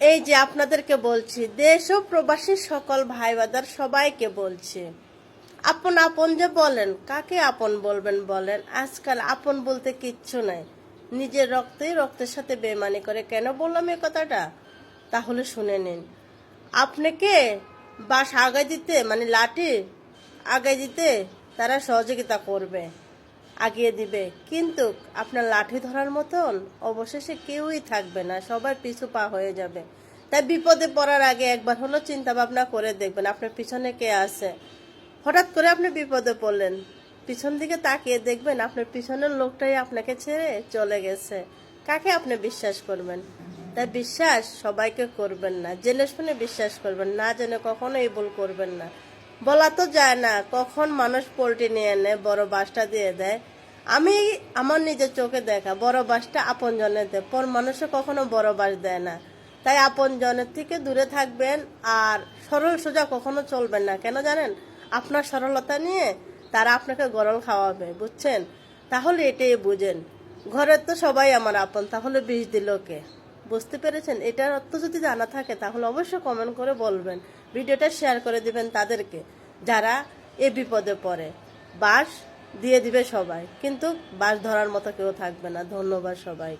এই যে আপনাদেরকে বলছি, দেশ ও প্রবাসী সকল ভাই বাদার সবাইকে বলছি, আপন আপন যে বলেন, কাকে আপন বলবেন বলেন? আজকাল আপন বলতে কিচ্ছু নাই। নিজের রক্তের সাথে বেমানি করে। কেন বললাম এই কথাটা? তাহলে শুনে নিন। আপনাকে বাঁশ আগায় দিতে, মানে লাঠি আগায় দিতে তারা সহযোগিতা করবে, আগিয়ে দিবে, কিন্তু আপনার লাঠি ধরার মতন অবশেষে কেউই থাকবে না, সবার পিছু পা হয়ে যাবে। তাই বিপদে পড়ার আগে একবার হলো চিন্তা ভাবনা করে দেখবেন আপনার পিছনে কে আছে। হঠাৎ করে আপনি বিপদে পড়লেন, পিছন দিকে তাকিয়ে দেখবেন আপনার পিছনের লোকটাই আপনাকে ছেড়ে চলে গেছে। কাকে আপনি বিশ্বাস করবেন? তাই বিশ্বাস সবাইকে করবেন না, জেনে শুনে বিশ্বাস করবেন, না জেনে কখনো এই ভুল করবেন না। বলা তো যায় না কখন মানুষ পোল্ট্রি নিয়ে এনে বড় বাসটা দিয়ে দেয়। আমি আমার নিজের চোখে দেখা, বড় বাসটা আপন জনের দেয়, পর মানুষে কখনো বড় বাস দেয় না। তাই আপন জনের থেকে দূরে থাকবেন, আর সরল সোজা কখনো চলবেন না। কেন জানেন? আপনার সরলতা নিয়ে তারা আপনাকে গরল খাওয়াবে, বুঝছেন? তাহলে এটাই বুঝেন, ঘরের তো সবাই আমার আপন, তাহলে বিষ দিল কে? বুঝতে পেরেছেন? এটার অর্থ যদি জানা থাকে তাহলে অবশ্যই কমেন্ট করে বলবেন, ভিডিওটা শেয়ার করে দিবেন তাদেরকে যারা এ বিপদে পড়ে। বাঁশ দিয়ে দিবে সবাই, কিন্তু বাঁশ ধরার মতো কেউ থাকবে না। ধন্যবাদ সবাই।